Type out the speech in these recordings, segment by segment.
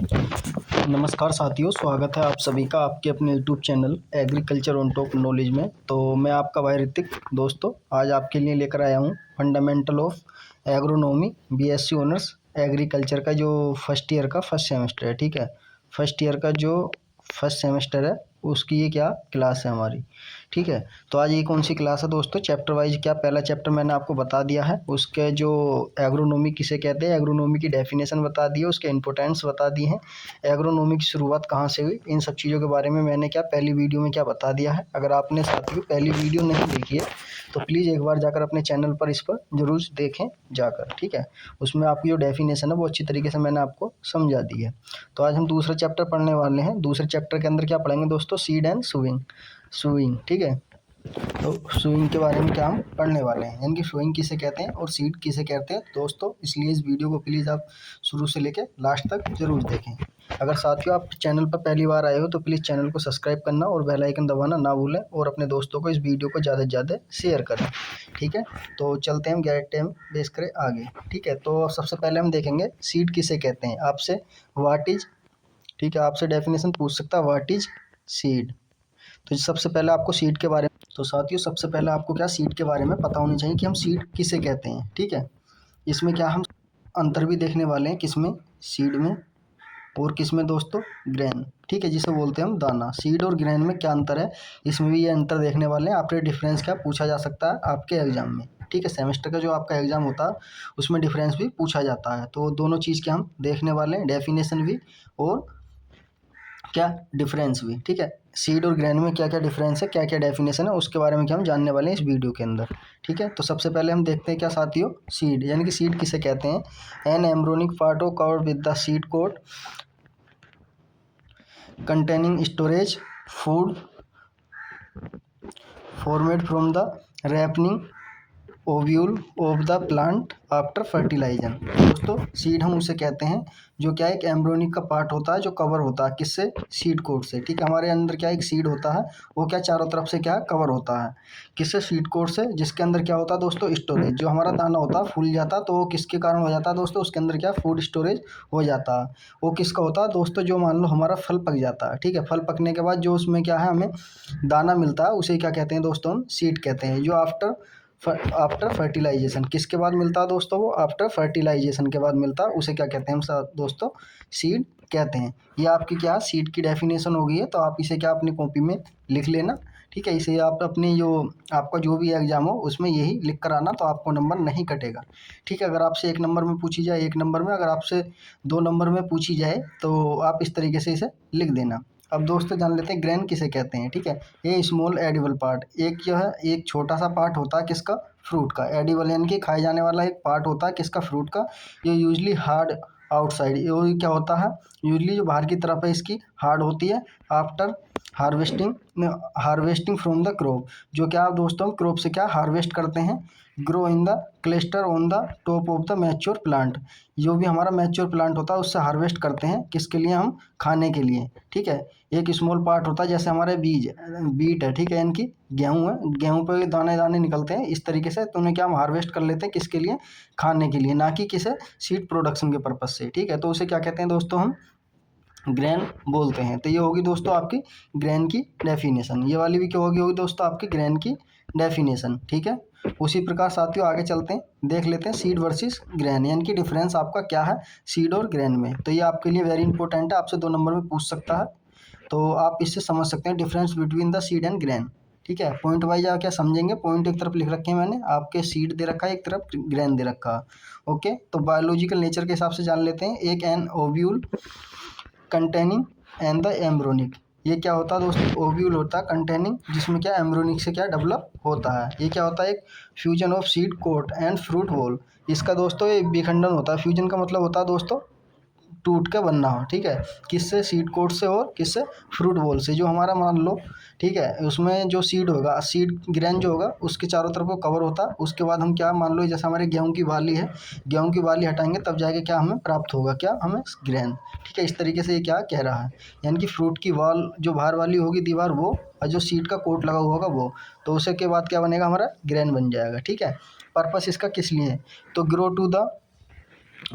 नमस्कार साथियों, स्वागत है आप सभी का आपके अपने YouTube channel agriculture on top knowledge में। तो मैं आपका भाई ऋतिक। दोस्तों, आज आपके लिए लेकर आया हूँ fundamental of agronomy BSc honours agriculture का जो फर्स्ट ईयर का फर्स्ट सेमेस्टर है। ठीक है, फर्स्ट ईयर का जो फर्स्ट सेमेस्टर है उसकी ये क्या क्लास है हमारी। ठीक है, तो आज ये कौन सी क्लास है दोस्तों, चैप्टर वाइज क्या पहला चैप्टर मैंने आपको बता दिया है, उसके जो एग्रोनॉमी किसे कहते हैं, एग्रोनॉमी की डेफिनेशन बता दी है, उसके इंपॉर्टेंस बता दी हैं, एग्रोनॉमी की शुरुआत कहाँ से हुई, इन सब चीज़ों के बारे में मैंने क्या पहली वीडियो में क्या बता दिया है। अगर आपने साथियों पहली वीडियो नहीं देखी है तो प्लीज़ एक बार जाकर अपने चैनल पर इस पर जरूर देखें जाकर। ठीक है, उसमें आपकी जो डेफिनेशन है वो अच्छी तरीके से मैंने आपको समझा दी है। तो आज हम दूसरा चैप्टर पढ़ने वाले हैं। दूसरे चैप्टर के अंदर क्या पढ़ेंगे दोस्तों, सीड एंड सुइंग। ठीक है, तो सुइंग के बारे में क्या हम पढ़ने वाले हैं, यानी कि सुइंग किसे कहते हैं और सीड किसे कहते हैं दोस्तों। इसलिए इस वीडियो को प्लीज़ आप शुरू से लेकर लास्ट तक जरूर देखें। अगर साथियों आप चैनल पर पहली बार आए हो तो प्लीज़ चैनल को सब्सक्राइब करना और बेल आइकन दबाना ना भूलें और अपने दोस्तों को इस वीडियो को ज़्यादा से ज़्यादा शेयर करें। ठीक है, तो चलते हैं, हम गैरेट टाइम बेस करें आगे। ठीक है, तो सबसे पहले हम देखेंगे सीड किसे कहते हैं। आपसे व्हाट इज, ठीक है, आपसे डेफिनेशन पूछ सकता है व्हाट इज सीड। तो सबसे पहले आपको सीड के बारे में, तो साथियों सबसे पहले आपको क्या सीड के बारे में पता होनी चाहिए कि हम सीड किसे कहते हैं। ठीक है, इसमें क्या हम अंतर भी देखने वाले हैं, किसमें, सीड में और किसमें दोस्तों, ग्रेन। ठीक है, जिसे बोलते हैं हम दाना। सीड और ग्रेन में क्या अंतर है, इसमें भी ये अंतर देखने वाले हैं। आपके डिफरेंस क्या पूछा जा सकता है आपके एग्जाम में। ठीक है, सेमेस्टर का जो आपका एग्जाम होता है उसमें डिफरेंस भी पूछा जाता है। तो दोनों चीज़ के हम देखने वाले हैं, डेफिनेशन भी और क्या डिफरेंस भी। ठीक है, सीड और ग्रेन में क्या क्या डिफरेंस है, क्या क्या डेफिनेशन है, उसके बारे में क्या हम जानने वाले हैं इस वीडियो के अंदर। ठीक है, तो सबसे पहले हम देखते हैं क्या साथियों, सीड यानी कि सीड किसे कहते हैं। An embryonic part of covered with the seed coat containing storage food formed from the ripening ovule of the plant after fertilisation. दोस्तों, सीड हम उसे कहते हैं जो क्या एक एम्ब्रोनिक का पार्ट होता है जो कवर होता है किससे, सीड कोट से। ठीक है, हमारे अंदर क्या एक सीड होता है वो क्या चारों तरफ से क्या कवर होता है किससे, सीड कोट से, जिसके अंदर क्या होता है दोस्तों, स्टोरेज। जो हमारा दाना होता है फूल जाता है तो वो किसके कारण हो जाता है दोस्तों, उसके अंदर क्या फूड स्टोरेज हो जाता है। वो किसका होता है दोस्तों, जो मान लो हमारा फल पक जाता है। ठीक है, फल पकने के बाद जो उसमें क्या है हमें दाना मिलता है उसे क्या कहते हैं दोस्तों, हम सीड कहते हैं। जो आफ्टर फर्टिलाइजेशन किसके बाद मिलता है दोस्तों, वो आफ्टर फर्टिलाइजेशन के बाद मिलता है, उसे क्या कहते हैं हम दोस्तों, सीड कहते हैं। ये आपकी क्या सीड की डेफिनेशन हो गई है, तो आप इसे क्या अपनी कॉपी में लिख लेना। ठीक है, इसे आप अपनी जो आपका जो भी एग्जाम हो उसमें यही लिख कर आना, तो आपको नंबर नहीं कटेगा। ठीक है, अगर आपसे 1 नंबर में पूछी जाए 1 नंबर में, अगर आपसे 2 नंबर में पूछी जाए तो आप इस तरीके से इसे लिख देना। अब दोस्तों जान लेते हैं ग्रेन किसे कहते हैं। ठीक है, ये स्मॉल एडिबल पार्ट, एक जो है एक छोटा सा पार्ट होता है किसका, फ्रूट का। एडिबल यानी कि खाए जाने वाला एक पार्ट होता है किसका, फ्रूट का। ये यूजली हार्ड आउटसाइड, ये क्या होता है यूजली जो बाहर की तरफ है इसकी हार्ड होती है। After harvesting from the crop, जो क्या दोस्तों क्रॉप से क्या हार्वेस्ट करते हैं, grow in the cluster on the top of the mature plant. जो भी हमारा मैच्योर प्लांट होता है उससे हार्वेस्ट करते हैं किसके लिए, हम खाने के लिए। ठीक है, एक स्मॉल पार्ट होता है जैसे हमारे बीट है। ठीक है, इनकी गेहूँ है, गेहूँ पे दाने दाने निकलते हैं इस तरीके से, तो उन्हें क्या हम हार्वेस्ट कर लेते हैं किसके लिए, खाने के लिए, ना कि किसे सीड प्रोडक्शन के पर्पज से। ठीक है, तो उसे क्या कहते हैं दोस्तों, हम ग्रेन बोलते हैं। तो ये होगी दोस्तों आपकी ग्रेन की डेफिनेशन। ये वाली भी क्या होगी दोस्तों, आपकी ग्रेन की डेफिनेशन। ठीक है, उसी प्रकार साथियों आगे चलते हैं, देख लेते हैं सीड वर्सेस ग्रेन, यानी कि डिफरेंस आपका क्या है सीड और ग्रेन में। तो ये आपके लिए वेरी इंपॉर्टेंट है, आपसे 2 नंबर में पूछ सकता है, तो आप इससे समझ सकते हैं difference between the seed and grain. ठीक है, पॉइंट वाइज क्या समझेंगे, पॉइंट एक तरफ लिख रखे हैं मैंने, आपके सीड दे रखा है, एक तरफ ग्रेन दे रखा है। ओके, तो बायोलॉजिकल नेचर के हिसाब से जान लेते हैं। एक an ovule containing and the embryonic, ये क्या होता है दोस्तों, ओव्यूल होता है कंटेनिंग, जिसमें क्या एम्ब्रोनिक से क्या डेवलप होता है। ये क्या होता है, एक fusion of seed coat and fruit whole. इसका दोस्तों ये विखंडन होता है। फ्यूजन का मतलब होता है दोस्तों टूट के बनना हो। ठीक है, किससे, सीड कोट से और किससे, फ्रूट बॉल से। जो हमारा मान लो, ठीक है, उसमें जो सीड होगा, सीड ग्रेन जो होगा उसके चारों तरफ वो कवर होता है। उसके बाद हम क्या मान लो जैसे हमारे गेहूं की बाली है, गेहूं की बाली हटाएंगे तब जाके क्या हमें प्राप्त होगा, क्या हमें ग्रेन। ठीक है, इस तरीके से ये क्या कह रहा है, यानी कि फ्रूट की वॉल जो बाहर वाली होगी दीवार वो, और जो सीड का कोट लगा हुआ होगा वो, तो उसे के बाद क्या बनेगा, हमारा ग्रेन बन जाएगा। ठीक है, पर्पस इसका किस लिए है, तो grow to the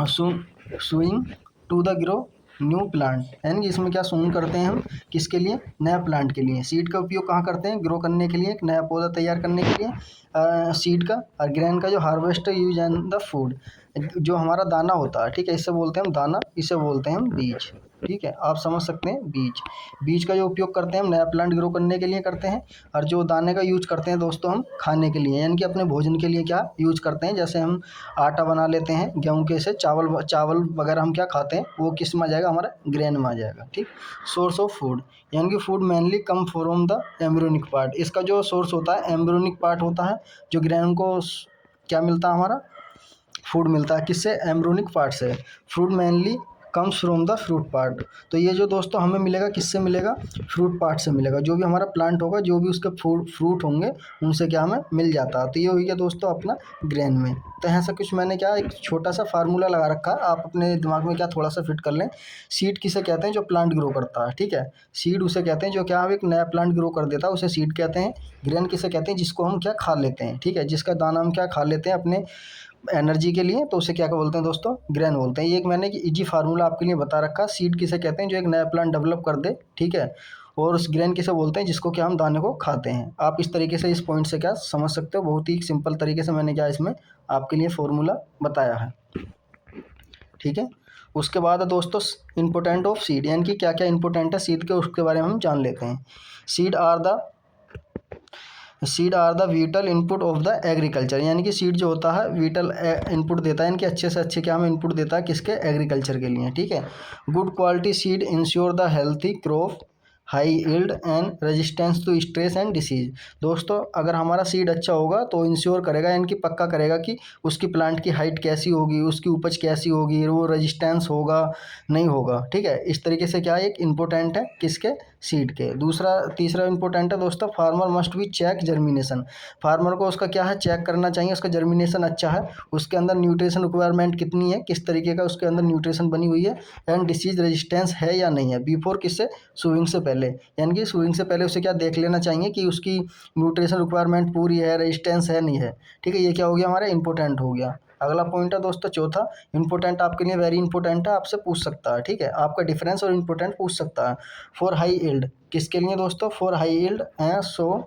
swing to the grow new plant, यानी कि इसमें क्या सोन करते हैं हम, किसके लिए, नया प्लांट के लिए। सीड का उपयोग कहाँ करते हैं, ग्रो करने के लिए, एक नया पौधा तैयार करने के लिए सीड का। और ग्रेन का जो harvest use and the food, जो हमारा दाना होता है, ठीक है, इससे बोलते हैं हम दाना, इसे बोलते हैं हम बीज। ठीक है, आप समझ सकते हैं बीज। बीज का जो उपयोग करते हैं हम नया प्लांट ग्रो करने के लिए करते हैं। और जो दाने का यूज करते हैं दोस्तों हम खाने के लिए, यानी कि अपने भोजन के लिए क्या यूज करते हैं। जैसे हम आटा बना लेते हैं गेहूं के से, चावल चावल वगैरह हम क्या खाते हैं, वो किस में आ जाएगा, हमारा ग्रेन में आ जाएगा। ठीक, सोर्स ऑफ फूड, यानी कि food mainly come from the embryonic part. इसका जो सोर्स होता है एम्ब्रियोनिक पार्ट होता है, जो ग्रेन को क्या मिलता है, हमारा फूड मिलता है किससे, एम्ब्रियोनिक पार्ट से। Fruit mainly comes from the fruit part. तो ये जो दोस्तों हमें मिलेगा किससे मिलेगा, फ्रूट पार्ट से मिलेगा। जो भी हमारा प्लांट होगा, जो भी उसके फ्रूट होंगे, उनसे क्या हमें मिल जाता है। तो ये हो गया दोस्तों अपना ग्रेन में। तो ऐसा कुछ मैंने क्या एक छोटा सा फार्मूला लगा रखा है, आप अपने दिमाग में क्या थोड़ा सा फिट कर लें। सीड किसे कहते हैं, जो प्लांट ग्रो करता है। ठीक है, सीड उसे कहते हैं जो क्या एक नया प्लांट ग्रो कर देता है, उसे सीड कहते हैं। ग्रेन किसे कहते हैं, जिसको हम क्या खा लेते हैं। ठीक है, जिसका दाना हम क्या खा लेते हैं अपने एनर्जी के लिए, तो उसे क्या बोलते हैं दोस्तों, ग्रेन बोलते हैं। ये एक मैंने एक इजी फार्मूला आपके लिए बता रखा। सीड किसे कहते हैं, जो एक नया प्लांट डेवलप कर दे। ठीक है, और उस ग्रेन किसे बोलते हैं, जिसको क्या हम दाने को खाते हैं। आप इस तरीके से इस पॉइंट से क्या समझ सकते हो, बहुत ही सिंपल तरीके से मैंने क्या इसमें आपके लिए फॉर्मूला बताया है। ठीक है, उसके बाद है दोस्तों इम्पोर्टेंट ऑफ सीड, यानी कि क्या क्या इंपॉर्टेंट है सीड के, उसके बारे में हम जान लेते हैं। Seed are the vital input of the agriculture, यानी कि सीड जो होता है विटल इनपुट देता है, इनके अच्छे से अच्छे क्या हमें इनपुट देता है, किसके, एग्रीकल्चर के लिए। ठीक है, good quality seed ensure the healthy crop, high yield and resistance to stress and disease. दोस्तों अगर हमारा सीड अच्छा होगा तो इंश्योर करेगा, यानी कि पक्का करेगा कि उसकी प्लांट की हाइट कैसी होगी, उसकी उपज कैसी होगी, वो रेजिस्टेंस होगा नहीं होगा। ठीक है, इस तरीके से क्या एक इम्पोर्टेंट है किसके, सीड के। तीसरा इंपॉर्टेंट है दोस्तों, farmer must be check germination. Farmer को उसका क्या है, चेक करना चाहिए उसका जर्मिनेशन अच्छा है, उसके अंदर न्यूट्रिशन रिक्वायरमेंट कितनी है, किस तरीके का उसके अंदर न्यूट्रिशन बनी हुई है, एंड डिसीज रेजिस्टेंस है या नहीं है, बिफोर किससे, सोइंग से पहले। यानी कि सोइंग से पहले उसे क्या देख लेना चाहिए कि उसकी न्यूट्रिशन रिक्वायरमेंट पूरी है, रेजिस्टेंस है नहीं है। ठीक है, ये क्या हो गया, हमारा इंपॉर्टेंट हो गया। अगला पॉइंट है दोस्तों चौथा, इंपॉर्टेंट आपके लिए वेरी इंपॉर्टेंट है, आपसे पूछ सकता है। ठीक है, आपका डिफरेंस और इंपॉर्टेंट पूछ सकता है। फॉर हाई यील्ड, किसके लिए दोस्तों, for high yield and so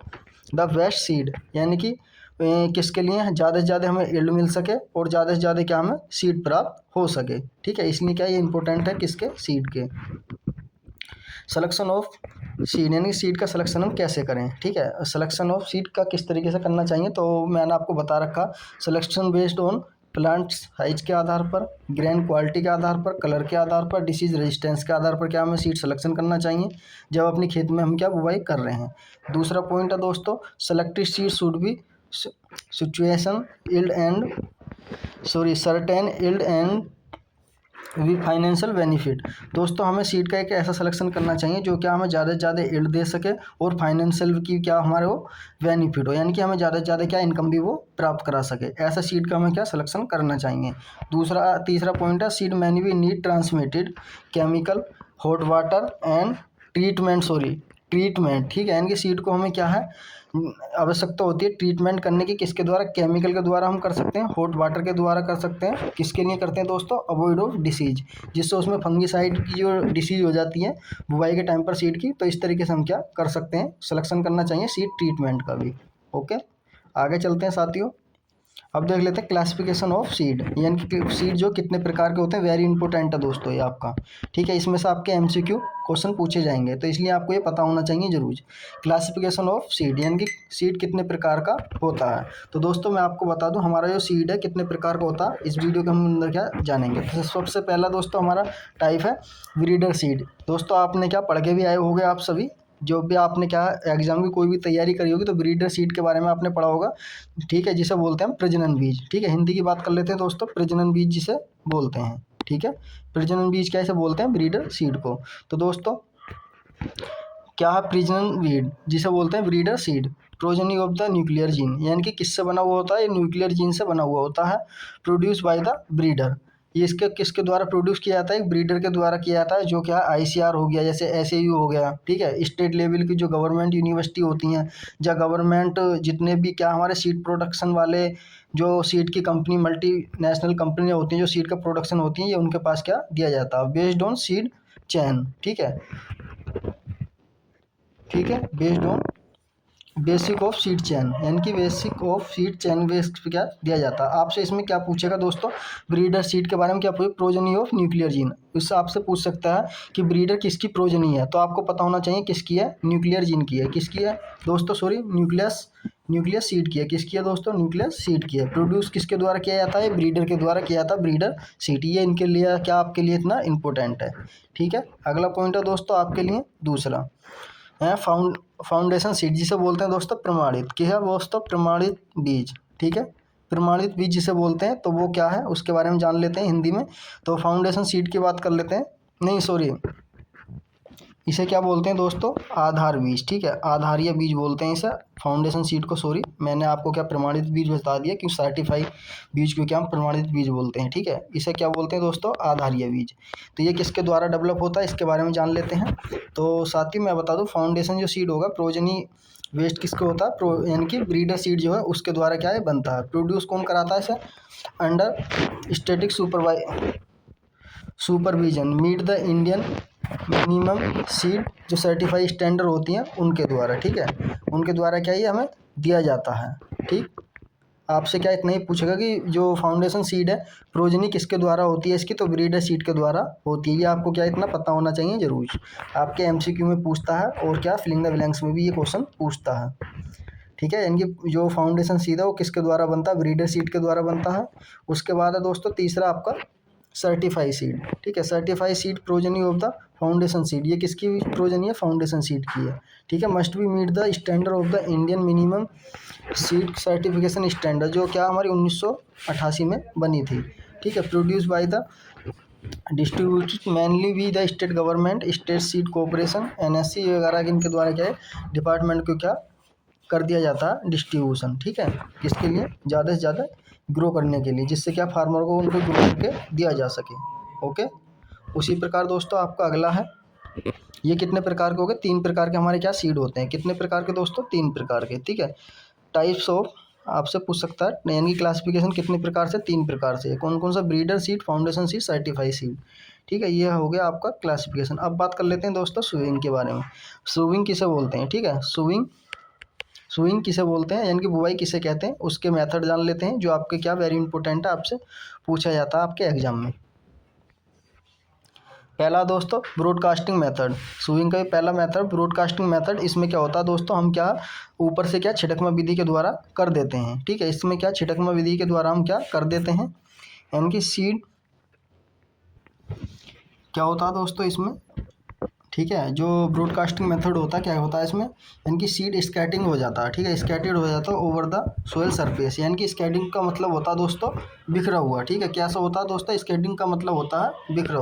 the best seed, यानी कि किसके लिए, ज़्यादा से ज़्यादा हमें यील्ड मिल सके और ज़्यादा से ज़्यादा क्या हमें सीड प्राप्त हो सके। ठीक है, इसलिए क्या ये इंपॉर्टेंट है किसके, सीड के। सिलेक्शन ऑफ सीड, यानी सीड का सिलेक्शन हम कैसे करें। ठीक है, सिलेक्शन ऑफ सीड का किस तरीके से करना चाहिए, तो मैंने आपको बता रखा, selection based on plants size के आधार पर, ग्रेन क्वालिटी के आधार पर, कलर के आधार पर, डिसीज रेजिस्टेंस के आधार पर क्या हमें सीड सिलेक्शन करना चाहिए जब अपनी खेत में हम क्या बुवाई कर रहे हैं। दूसरा पॉइंट है दोस्तों, selected seed should be situation yield and certain yield and we financial benefit. दोस्तों हमें सीड का एक ऐसा सिलेक्शन करना चाहिए जो क्या हमें ज़्यादा से ज़्यादा यील्ड दे सके और फाइनेंशियल की क्या हमारे वो बेनिफिट हो, यानी कि हमें ज़्यादा से ज़्यादा क्या इनकम भी वो प्राप्त करा सके। ऐसा सीड का हमें क्या सिलेक्शन करना चाहिए। तीसरा पॉइंट है, seed many we need transmitted chemical hot water and treatment. ठीक है, यानी कि सीड को हमें क्या है आवश्यकता होती है ट्रीटमेंट करने की, किसके द्वारा, केमिकल के द्वारा हम कर सकते हैं, हॉट वाटर के द्वारा कर सकते हैं। किसके लिए करते हैं दोस्तों, अवॉइड ऑफ डिसीज, जिससे उसमें फंगीसाइड की जो डिसीज हो जाती है बुवाई के टाइम पर सीड की। तो इस तरीके से हम क्या कर सकते हैं, सिलेक्शन करना चाहिए सीड ट्रीटमेंट का भी। ओके, आगे चलते हैं साथियों। अब देख लेते हैं क्लासिफिकेशन ऑफ सीड, यानी कि सीड जो कितने प्रकार के होते हैं, वेरी इंपॉर्टेंट है दोस्तों ये आपका। ठीक है, इसमें से आपके एमसीक्यू क्वेश्चन पूछे जाएंगे, तो इसलिए आपको ये पता होना चाहिए जरूर। क्लासिफिकेशन ऑफ सीड, यानी कि सीड कितने प्रकार का होता है। तो दोस्तों मैं आपको बता दूं हमारा जो सीड है कितने प्रकार का होता है, इस वीडियो के हम अंदर क्या जानेंगे। तो सबसे पहला दोस्तों हमारा टाइप है ब्रीडर सीड। दोस्तों आपने क्या पढ़ के भी आए होंगे, आप सभी जो भी आपने क्या एग्जाम की कोई भी तैयारी करी होगी तो ब्रीडर सीड के बारे में आपने पढ़ा होगा। ठीक है, जिसे बोलते हैं प्रजनन बीज। ठीक है, हिंदी की बात कर लेते हैं दोस्तों, प्रजनन बीज जिसे बोलते हैं। ठीक है, प्रजनन बीज कैसे बोलते हैं, ब्रीडर सीड को। तो दोस्तों क्या है प्रजनन बीज, जिसे बोलते हैं breeder seed, progeny of the nuclear gene, यानी कि किससे बना हुआ होता है, ये न्यूक्लियर जीन से बना हुआ होता है। प्रोड्यूस बाय द ब्रीडर, ये इसके किसके द्वारा प्रोड्यूस किया जाता है, एक ब्रीडर के द्वारा किया जाता है, जो क्या आईसीआर हो गया, जैसे एसएयू हो गया। ठीक है, स्टेट लेवल की जो गवर्नमेंट यूनिवर्सिटी होती हैं या गवर्नमेंट जितने भी क्या हमारे सीड प्रोडक्शन वाले जो सीड की कंपनी मल्टी नेशनल कंपनियाँ होती हैं जो सीड का प्रोडक्शन होती हैं, ये उनके पास क्या दिया जाता है। बेस्ड ऑन सीड चैन, ठीक है, based on basic of seed chain, यानी कि basic of seed chain base पे क्या दिया जाता है। आपसे इसमें क्या पूछेगा दोस्तों, ब्रीडर सीड के बारे में क्या पूछे, प्रोजनी ऑफ न्यूक्लियर जीन, इससे आपसे पूछ सकता है कि ब्रीडर किसकी प्रोजनी है, तो आपको पता होना चाहिए किसकी है, न्यूक्लियर जीन की है, किसकी है दोस्तों, सॉरी न्यूक्लियस सीड की है, किसकी है दोस्तों, न्यूक्लियस सीड की है। प्रोड्यूस किसके द्वारा किया जाता है, ब्रीडर के द्वारा किया जाता है, ब्रीडर सीड, ये इनके लिए क्या आपके लिए इतना इंपॉर्टेंट है, ठीक है। अगला पॉइंट है दोस्तों आपके लिए दूसरा है फाउंडेशन सीड, जिसे बोलते हैं दोस्तों प्रमाणित, क्या है दोस्तों, प्रमाणित बीज, ठीक है, प्रमाणित बीज जिसे बोलते हैं, तो वो क्या है उसके बारे में जान लेते हैं हिंदी में। तो फाउंडेशन सीड की बात कर लेते हैं, नहीं सॉरी, इसे क्या बोलते हैं दोस्तों, आधार बीज, ठीक है, आधारीय बीज बोलते हैं इसे, फाउंडेशन सीड को, सॉरी मैंने आपको क्या प्रमाणित बीज बता दिया, क्यों सर्टिफाइड बीज को क्या हम प्रमाणित बीज बोलते हैं, ठीक है, इसे क्या बोलते हैं दोस्तों, आधारीय बीज। तो ये किसके द्वारा डेवलप होता है इसके बारे में जान लेते हैं। तो साथ ही मैं बता दूं, फाउंडेशन जो सीड होगा, प्रोजनी वेस्ट किसको होता है, यानी कि ब्रीडर सीड जो है उसके द्वारा क्या है बनता है। प्रोड्यूस कौन कराता है इसे, under static supervision meet the Indian minimum seed, जो सर्टिफाइड स्टैंडर्ड होती हैं उनके द्वारा, ठीक है, उनके द्वारा क्या ये हमें दिया जाता है, ठीक। आपसे क्या इतना ही पूछेगा कि जो फाउंडेशन सीड है प्रोजनी किसके द्वारा होती है इसकी, तो ब्रीडर सीड के द्वारा होती है, ये आपको क्या इतना पता होना चाहिए जरूर, आपके एमसीक्यू में पूछता है, और क्या फिलिंग द ब्लैंक्स में भी ये क्वेश्चन पूछता है, ठीक है। यानी कि जो फाउंडेशन सीड है वो किसके द्वारा बनता है, ब्रीडर सीड के द्वारा बनता है। उसके बाद है दोस्तों तीसरा आपका सर्टिफाइड सीड, ठीक है, certified seed progeny of the foundation seed, ये किसकी प्रोजनी है, फाउंडेशन सीड की है, ठीक है। Must be meet the standard of the Indian minimum seed certification standard, जो क्या हमारी 1988 में बनी थी, ठीक है। Produce by the distributed mainly we the state government, state seed corporation, NSC वगैरह इनके द्वारा क्या है डिपार्टमेंट को क्या कर दिया जाता है डिस्ट्रीब्यूशन, ठीक है, किसके लिए, ज़्यादा से ज़्यादा ग्रो करने के लिए, जिससे क्या फार्मर को उनको ग्रो करके दिया जा सके, ओके। उसी प्रकार दोस्तों आपका अगला है, ये कितने प्रकार के हो गए, 3 प्रकार के हमारे क्या सीड होते हैं, कितने प्रकार के दोस्तों, 3 प्रकार के, ठीक है। टाइप्स ऑफ आपसे पूछ सकता है, यानी कि क्लासिफिकेशन कितने प्रकार से, 3 प्रकार से, कौन कौन सा, breeder seed, foundation seed, certified seed, ठीक है, ये हो गया आपका क्लासिफिकेशन। अब बात कर लेते हैं दोस्तों सुविंग के बारे में। सुविंग किसे बोलते हैं, ठीक है, सुविंग किसे बोलते हैं, यानी कि बुवाई किसे कहते हैं, उसके मेथड जान लेते हैं, जो आपके क्या वेरी इंपॉर्टेंट है, आपसे पूछा जाता है आपके एग्जाम में। पहला दोस्तों ब्रॉडकास्टिंग मेथड, सुविंग का पहला मेथड ब्रॉडकास्टिंग मेथड, इसमें क्या होता है दोस्तों, हम क्या ऊपर से क्या छिटकमा विधि के द्वारा कर देते हैं, ठीक है, इसमें क्या छिटकमा विधि के द्वारा हम क्या कर देते हैं, यानी कि सीड क्या होता है दोस्तों इसमें, ठीक है, जो ब्रॉडकास्टिंग मेथड होता है क्या होता है इसमें, यानी कि सीड स्कैटिंग हो जाता है, ठीक है, स्कैटेड हो जाता है ओवर द सोयल सरफेस, यानी कि स्कैटिंग का मतलब होता है दोस्तों बिखरा हुआ, ठीक है, कैसा होता है दोस्तों, स्कैटिंग का मतलब होता है बिखरा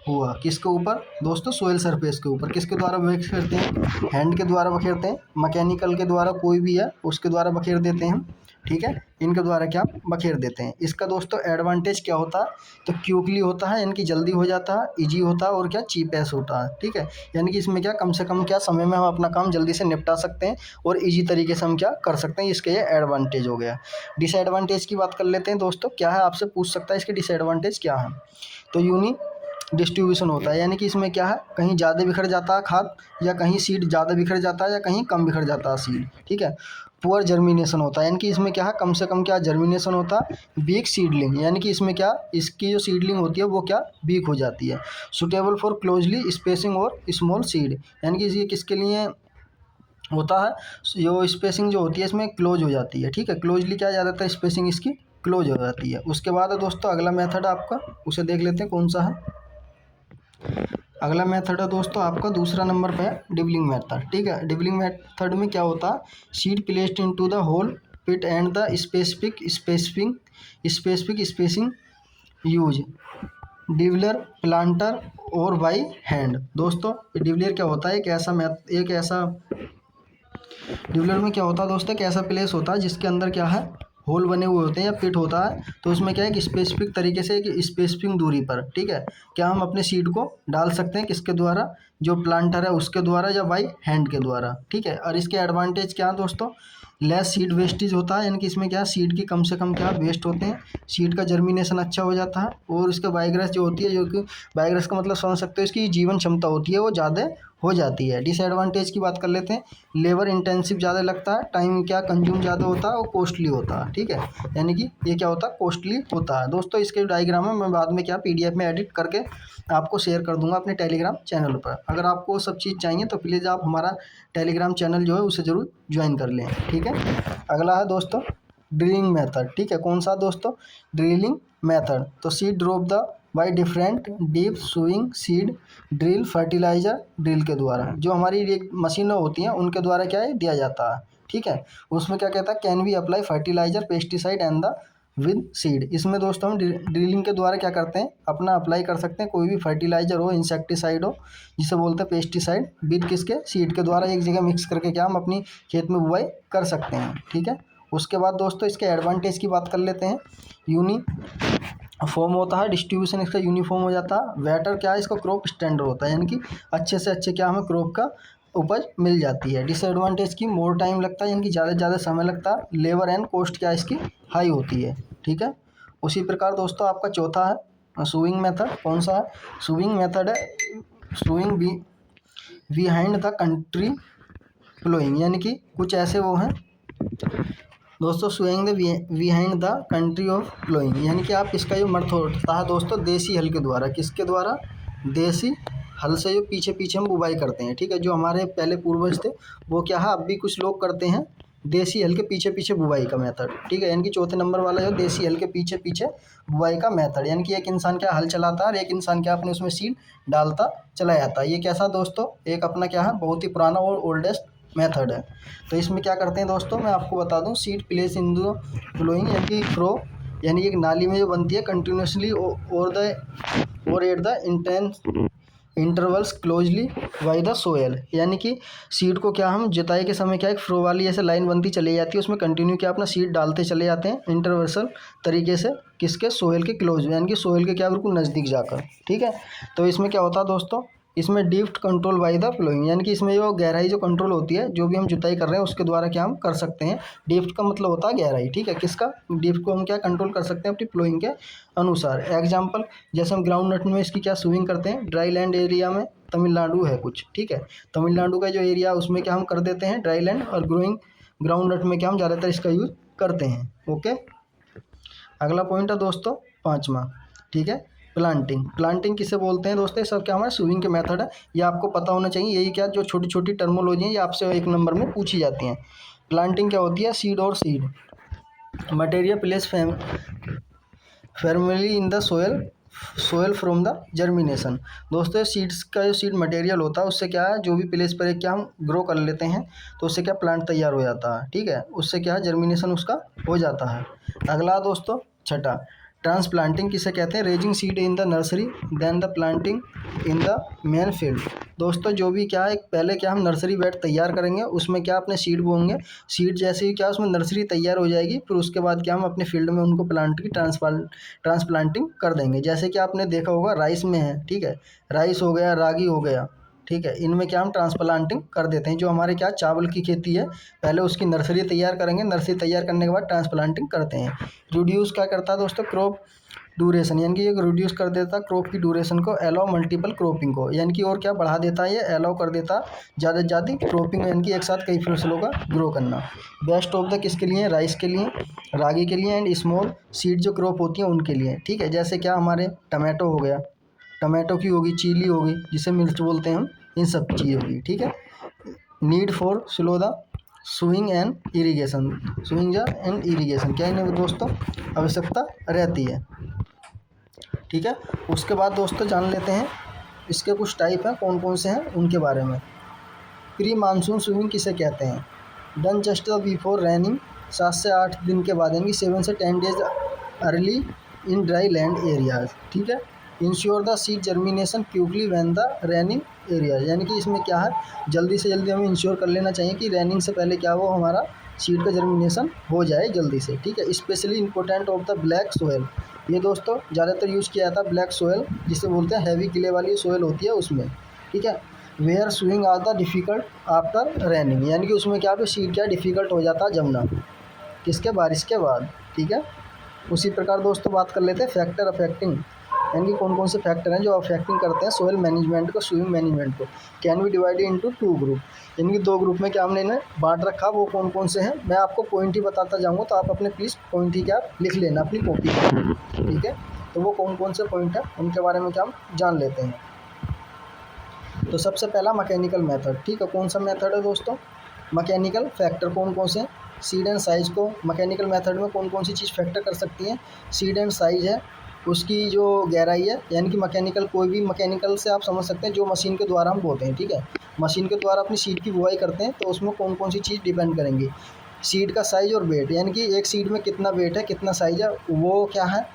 हुआ किसके ऊपर दोस्तों, सोयल सरफेस के ऊपर, किसके द्वारा बखेरते हैं, हैंड के द्वारा बखेरते हैं, मैकेनिकल के द्वारा कोई भी है उसके द्वारा बखेर देते हैं, ठीक है, इनके द्वारा क्या बखेर देते हैं। इसका दोस्तों एडवांटेज क्या होता है, तो क्विकली होता है, यानी कि जल्दी हो जाता है, इजी होता है, और क्या चीपेस्ट होता है, ठीक है, यानी कि इसमें क्या कम से कम क्या समय में हम अपना काम जल्दी से निपटा सकते हैं, और ईजी तरीके से हम क्या कर सकते हैं, इसका ये एडवांटेज हो गया। डिसएडवांटेज की बात कर लेते हैं दोस्तों, क्या है आपसे पूछ सकता है इसके डिसएडवांटेज क्या है, तो यूनी डिस्ट्रीब्यूशन होता है, यानी कि इसमें क्या है कहीं ज़्यादा बिखर जाता है खाद, या कहीं सीड ज़्यादा बिखर जाता है, या कहीं कम बिखर जाता है सीड, ठीक है। पुअर जर्मिनेशन होता है, यानी कि इसमें क्या है कम से कम क्या जर्मिनेशन होता है, वीक सीडलिंग, यानी कि इसमें क्या इसकी जो सीडलिंग होती है वो क्या वीक हो जाती है। सुटेबल फॉर क्लोजली स्पेसिंग और स्मॉल सीड, यानी कि ये किसके लिए होता है, जो स्पेसिंग जो होती है इसमें क्लोज हो जाती है, ठीक है, क्लोजली क्या जाता है स्पेसिंग इसकी क्लोज हो जाती है। उसके बाद है दोस्तों अगला मेथड आपका, उसे देख लेते हैं कौन सा है। अगला मेथड है दोस्तों आपका दूसरा नंबर पे है डिबलिंग मेथड, ठीक है। डिबलिंग मेथड में क्या होता है, seed placed into the hole pit and the specific spacing use dibbler planter or by hand. दोस्तों डिवलर क्या होता है, एक ऐसा डिवलर में क्या होता है दोस्तों, एक ऐसा प्लेस होता है जिसके अंदर क्या है होल बने हुए होते हैं या पिट होता है, तो उसमें क्या है कि स्पेसिफिक तरीके से एक स्पेसिफिक दूरी पर, ठीक है, क्या हम अपने सीड को डाल सकते हैं, किसके द्वारा, जो प्लांटर है उसके द्वारा, या बाई हैंड के द्वारा, ठीक है। और इसके एडवांटेज क्या है दोस्तों, लेस सीड वेस्टेज होता है, यानी कि इसमें क्या सीड की कम से कम क्या वेस्ट होते हैं, सीड का जर्मिनेशन अच्छा हो जाता है, और इसका बायोग्रेस जो होती है, जो कि बायोग्रेस का मतलब समझ सकते हो, इसकी जीवन क्षमता होती है वो ज़्यादा हो जाती है। डिसएडवांटेज की बात कर लेते हैं, लेबर इंटेंसिव ज़्यादा लगता है, टाइम क्या कंज्यूम ज़्यादा होता है और कॉस्टली होता है। ठीक है, यानी कि ये क्या होता है, कॉस्टली होता है। दोस्तों इसके डायग्राम है मैं बाद में क्या PDF में एडिट करके आपको शेयर कर दूंगा अपने टेलीग्राम चैनल पर। अगर आपको वो सब चीज़ चाहिए तो प्लीज़ आप हमारा टेलीग्राम चैनल जो है उसे ज़रूर ज्वाइन कर लें। ठीक है, अगला है दोस्तों ड्रिलिंग मेथड। ठीक है, कौन सा दोस्तों, ड्रिलिंग मेथड। तो seed drop the by different deep sowing seed drill fertiliser drill के द्वारा, जो हमारी एक मशीनें होती हैं उनके द्वारा क्या है दिया जाता है। ठीक है, उसमें क्या कहता है, can we apply fertiliser pesticide and the with seed. इसमें दोस्तों हम ड्रिलिंग के द्वारा क्या करते हैं, अपना अप्लाई कर सकते हैं कोई भी फर्टिलाइजर हो, इंसेक्टिसाइड हो, जिसे बोलते हैं पेस्टिसाइड, विद किसके, सीड के द्वारा एक जगह मिक्स करके क्या हम अपनी खेत में बुआई कर सकते हैं। ठीक है, उसके बाद दोस्तों इसके एडवांटेज की बात कर लेते हैं। यूनिफॉर्म होता है, डिस्ट्रीब्यूशन इसका यूनिफॉर्म हो जाता है। वेटर क्या है, इसका क्रॉप स्टैंडर्ड होता है, यानी कि अच्छे से अच्छे क्या हमें क्रॉप का उपज मिल जाती है। डिसएडवांटेज की मोर टाइम लगता है, यानी कि ज़्यादा से ज़्यादा समय लगता है। लेबर एंड कॉस्ट क्या इसकी हाई होती है। ठीक है, उसी प्रकार दोस्तों आपका चौथा है सुइंग मेथड। कौन सा है, सुइंग मेथड है sewing behind the country ploughing, यानी कि कुछ ऐसे वो हैं दोस्तों, sewing the behind the country of ploughing, यानी कि आप इसका जो मर्थ होता है दोस्तों देसी हल के द्वारा, किसके द्वारा, देसी हल से जो पीछे पीछे हम बुवाई करते हैं। ठीक है, जो हमारे पहले पूर्वज थे वो क्या है, अब भी कुछ लोग करते हैं देसी हल के पीछे पीछे बुवाई का मेथड। ठीक है, यानी कि चौथे नंबर वाला जो देसी हल के पीछे पीछे बुवाई का मेथड, यानी कि एक इंसान क्या हल चलाता है और एक इंसान क्या अपने उसमें सीड डालता चला जाता है। ये कैसा दोस्तों, एक अपना क्या है बहुत ही पुराना और ओल्डेस्ट मेथड है। तो इसमें क्या करते हैं दोस्तों, मैं आपको बता दूं, seed place in the flowing, यानी कि फ्लो यानी एक नाली में जो बनती है कंटिन्यूसली और at the intense intervals closely by the soil, यानी कि सीड को क्या हम जुताई के समय क्या एक फ्लो वाली ऐसे लाइन बनती चली जाती है, उसमें कंटिन्यू क्या अपना सीड डालते चले जाते हैं इंटरवर्सल तरीके से, किसके, सोयल के क्लोज में, यानी कि सोयल के क्या बिल्कुल नज़दीक जाकर। ठीक है, तो इसमें क्या होता है दोस्तों, इसमें depth control by the flowing, यानी कि इसमें जो गहराई जो कंट्रोल होती है, जो भी हम जुताई कर रहे हैं उसके द्वारा क्या हम कर सकते हैं, डिप्थ का मतलब होता है गहराई। ठीक है, किसका, डिप्थ को हम क्या कंट्रोल कर सकते हैं अपनी फ्लोइंग के अनुसार। एग्जाम्पल, जैसे हम ग्राउंड नट में इसकी क्या स्विंग करते हैं, ड्राई लैंड एरिया में तमिलनाडु है कुछ। ठीक है, तमिलनाडु का जो एरिया उसमें क्या हम कर देते हैं ड्राई लैंड, और ग्रोइंग ग्राउंड नट में क्या हम ज़्यादातर इसका यूज़ करते हैं। ओके, अगला पॉइंट है दोस्तों पाँचवा। ठीक है, प्लांटिंग। प्लांटिंग किसे बोलते हैं दोस्तों, ये सब क्या हमारे स्विंग के मेथड है, ये आपको पता होना चाहिए। यही क्या जो छोटी छोटी टर्मोलॉजी है ये आपसे एक नंबर में पूछी जाती हैं। प्लांटिंग क्या होती है, सीड और seed material place firmly in the soil from the germination. दोस्तों सीड्स का जो सीड मटेरियल होता है उससे क्या है, जो भी प्लेस पर क्या हम ग्रो कर लेते हैं तो उससे क्या प्लांट तैयार हो जाता है। ठीक है, उससे क्या है जर्मिनेशन उसका हो जाता है। अगला दोस्तों छठा, ट्रांसप्लांटिंग किसे कहते हैं, raising seed in the nursery then the planting in the main field. दोस्तों जो भी क्या है, पहले क्या हम नर्सरी बेड तैयार करेंगे, उसमें क्या अपने सीड बोएंगे, सीड जैसे ही क्या उसमें नर्सरी तैयार हो जाएगी, फिर उसके बाद क्या हम अपने फील्ड में उनको प्लांट की ट्रांसप्लांटिंग कर देंगे। जैसे कि आपने देखा होगा राइस में है, ठीक है, राइस हो गया, रागी हो गया, ठीक है, इनमें क्या हम ट्रांसप्लांटिंग कर देते हैं। जो हमारे क्या चावल की खेती है, पहले उसकी नर्सरी तैयार करेंगे, नर्सरी तैयार करने के बाद ट्रांसप्लांटिंग करते हैं। रिड्यूस क्या करता है दोस्तों, क्रॉप ड्यूरेशन, यानी कि ये रिड्यूस कर देता है क्रॉप की ड्यूरेशन को, अलाउ मल्टीपल क्रॉपिंग को, यानी कि और क्या बढ़ा देता है, ये अलाउ कर देता ज़्यादा से ज़्यादा क्रॉपिंग, यानी कि एक साथ कई फसलों का ग्रो करना। बेस्ट ऑफ द किसके लिए, राइस के लिए, रागी के लिए, एंड स्मॉल सीड जो क्रॉप होती हैं उनके लिए। ठीक है, जैसे क्या हमारे टमाटो हो गया, टमाटो की होगी, चिली होगी जिसे मिर्च बोलते हैं हम, इन सब चीज़ होगी। ठीक है, need for slow the swing and irrigation, swing and irrigation क्या है दोस्तों, आवश्यकता रहती है। ठीक है, उसके बाद दोस्तों जान लेते हैं इसके कुछ टाइप हैं, कौन कौन से हैं उनके बारे में। प्री मानसून स्विमिंग किसे कहते हैं, डन जस्ट बिफोर रैनिंग, 7 से 8 दिन के बाद, यानी 7 से 10 days early in dry land areas. ठीक है, ensure the seed germination quickly when the raining area, यानी कि इसमें क्या है जल्दी से जल्दी हमें इंश्योर कर लेना चाहिए कि रैनिंग से पहले क्या वो हमारा सीड का जर्मिनेशन हो जाए जल्दी से। ठीक है, specially important of the black soil, ये दोस्तों ज़्यादातर यूज़ किया जाता है ब्लैक सोयल, जिसे बोलते हैं हैवी किले वाली सोयल होती है उसमें। ठीक है, where swing are the difficult after raining, यानी कि उसमें क्या सीड क्या डिफ़िकल्ट हो जाता है जमना, किसके, बारिश के बाद। ठीक है। उसी प्रकार दोस्तों बात कर लेते हैं फैक्टर अफेक्टिंग, यानी कि कौन कौन से फैक्टर हैं जो अफेक्टिंग करते हैं सोइल मैनेजमेंट को, स्विंग मैनेजमेंट को। Can be divided into 2 group, यानी कि 2 ग्रुप में क्या हमने इन्हें बांट रखा, वो कौन कौन से हैं मैं आपको पॉइंट ही बताता जाऊँगा, तो आप अपने प्लीज़ पॉइंट ही क्या लिख लेना अपनी कॉपी पर। ठीक है। तो वो कौन कौन से पॉइंट हैं उनके बारे में क्या हम जान लेते हैं। तो सबसे पहला मैकेनिकल मेथड। ठीक है। कौन सा मेथड है दोस्तों, मैकेनिकल फैक्टर कौन कौन से, सीड एंड साइज़ को मैकेनिकल मेथड में कौन कौन सी चीज़ फैक्टर कर सकती हैं। सीड एंड साइज़ है, उसकी जो गहराई है, यानी कि मैकेनिकल कोई भी मैकेनिकल से आप समझ सकते हैं जो मशीन के द्वारा हम बोते हैं। ठीक है। मशीन के द्वारा अपनी सीड की बुआई करते हैं, तो उसमें कौन कौन सी चीज़ डिपेंड करेंगी। सीड का साइज़ और वेट, यानी कि एक सीड में कितना वेट है, कितना साइज़ है, वो क्या है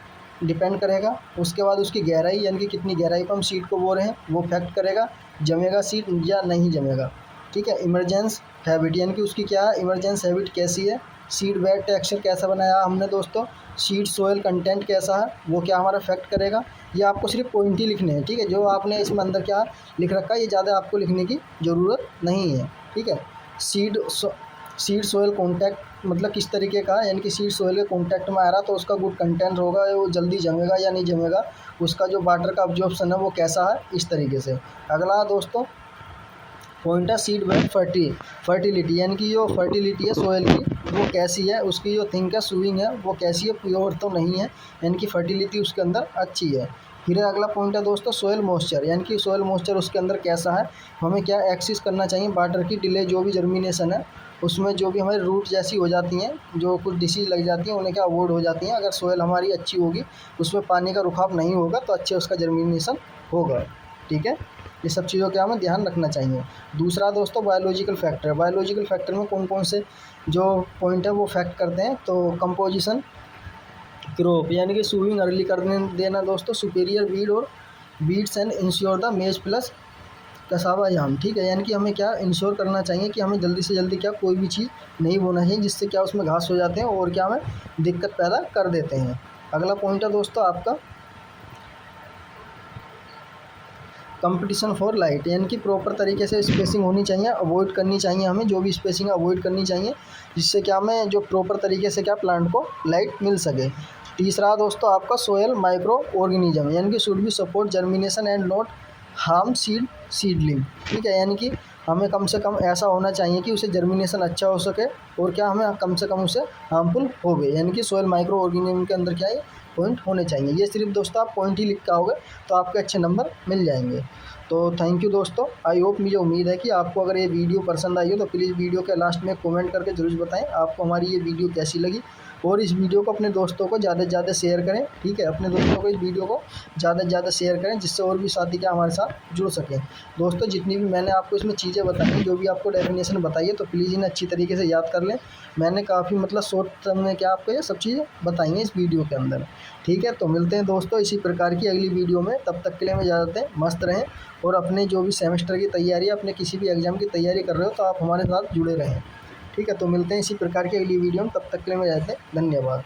डिपेंड करेगा। उसके बाद उसकी गहराई, यानी कि कितनी गहराई पर हम सीड को बो रहे हैं, वो फैक्ट करेगा जमेगा सीड या नहीं जमेगा। ठीक है। इमरजेंस हैबिट, यानी कि उसकी क्या है इमरजेंस हैबिट कैसी है। सीड बेड टेक्सचर कैसा बनाया हमने दोस्तों, सीड सोयल कंटेंट कैसा है, वो क्या हमारा फैक्ट करेगा। ये आपको सिर्फ पॉइंट ही लिखने हैं। ठीक है। जो आपने इसमें अंदर क्या लिख रखा है ये ज़्यादा आपको लिखने की ज़रूरत नहीं है। ठीक है। सीड सीड सोयल कॉन्टैक्ट मतलब किस तरीके का, यानी कि सीड सोयल के कॉन्टैक्ट में आ रहा तो उसका गुड कंटेंट होगा, वो जल्दी जमेगा या नहीं जमेगा, उसका जो वाटर का अब्जॉर्प्शन है वो कैसा है, इस तरीके से। अगला दोस्तों पॉइंट है सीड बेड फर्टिलिटी, यानी कि जो फर्टिलिटी है सोयल की वो कैसी है, उसकी जो थिंक है स्विंग है वो कैसी है, प्योर तो नहीं है, यानी कि फर्टिलिटी उसके अंदर अच्छी है। फिर अगला पॉइंट है दोस्तों सोयल मॉइस्चर, यानी कि सोयल मॉइस्चर उसके अंदर कैसा है, हमें क्या एक्सिस करना चाहिए वाटर की डिले, जो भी जर्मिनेशन है उसमें जो भी हमारी रूट जैसी हो जाती हैं, जो कुछ डिसीज लग जाती हैं उन्हें क्या अवॉइड हो जाती हैं। अगर सोयल हमारी अच्छी होगी, उसमें पानी का रुखाव नहीं होगा, तो अच्छे उसका जर्मिनेशन होगा। ठीक है। ये सब चीज़ों का हमें ध्यान रखना चाहिए। दूसरा दोस्तों बायोलॉजिकल फैक्टर, बायोलॉजिकल फैक्टर में कौन कौन से जो पॉइंट है वो फैक्ट करते हैं। तो कंपोजिशन क्रॉप, यानी कि सूविंग अर्ली कर देना दोस्तों, सुपीरियर वीड और वीड्स एंड इंश्योर द मेज प्लस कसावा याम। ठीक है। यानी कि हमें क्या इंश्योर करना चाहिए कि हमें जल्दी से जल्दी क्या कोई भी चीज़ नहीं बोना चाहिए जिससे क्या उसमें घास हो जाते हैं और क्या हमें दिक्कत पैदा कर देते हैं। अगला पॉइंट है दोस्तों आपका कंपटीशन फॉर लाइट, यानी कि प्रॉपर तरीके से स्पेसिंग होनी चाहिए, अवॉइड करनी चाहिए हमें जो भी स्पेसिंग अवॉइड करनी चाहिए, जिससे क्या हमें जो प्रॉपर तरीके से क्या प्लांट को लाइट मिल सके। तीसरा दोस्तों आपका सोयल माइक्रो ऑर्गेनिज्म, यानी कि should be support germination and not harm seedling. ठीक है। यानी कि हमें कम से कम ऐसा होना चाहिए कि उसे जर्मिनेशन अच्छा हो सके और क्या हमें कम से कम उसे हार्मफुल हो गए, यानी कि सोयल माइक्रो ऑर्गेनिज्म के अंदर क्या है पॉइंट होने चाहिए। ये सिर्फ दोस्तों आप पॉइंट ही लिख के आओगे तो आपके अच्छे नंबर मिल जाएंगे। तो थैंक यू दोस्तों। आई होप, मुझे उम्मीद है कि आपको अगर ये वीडियो पसंद आई हो तो प्लीज़ वीडियो के लास्ट में कमेंट करके ज़रूर बताएं आपको हमारी ये वीडियो कैसी लगी, और इस वीडियो को अपने दोस्तों को ज़्यादा से ज़्यादा शेयर करें। ठीक है। अपने दोस्तों को इस वीडियो को ज़्यादा से ज़्यादा शेयर करें जिससे और भी साथी क्या हमारे साथ जुड़ सकें। दोस्तों जितनी भी मैंने आपको इसमें चीज़ें बताई, जो भी आपको डेफिनेशन बताई है, तो प्लीज़ इन्हें अच्छी तरीके से याद कर लें। मैंने काफ़ी मतलब शॉर्ट टर्म में क्या आपको ये सब चीज़ें बताई हैं इस वीडियो के अंदर। ठीक है। तो मिलते हैं दोस्तों इसी प्रकार की अगली वीडियो में, तब तक के लिए मैं इजाज़त दें, मस्त रहें और अपने जो भी सेमेस्टर की तैयारी, अपने किसी भी एग्ज़ाम की तैयारी कर रहे हो तो आप हमारे साथ जुड़े रहें। ठीक है। तो मिलते हैं इसी प्रकार की अगली वीडियो में, तब तक के लिए मैं इजाज़त दें, धन्यवाद।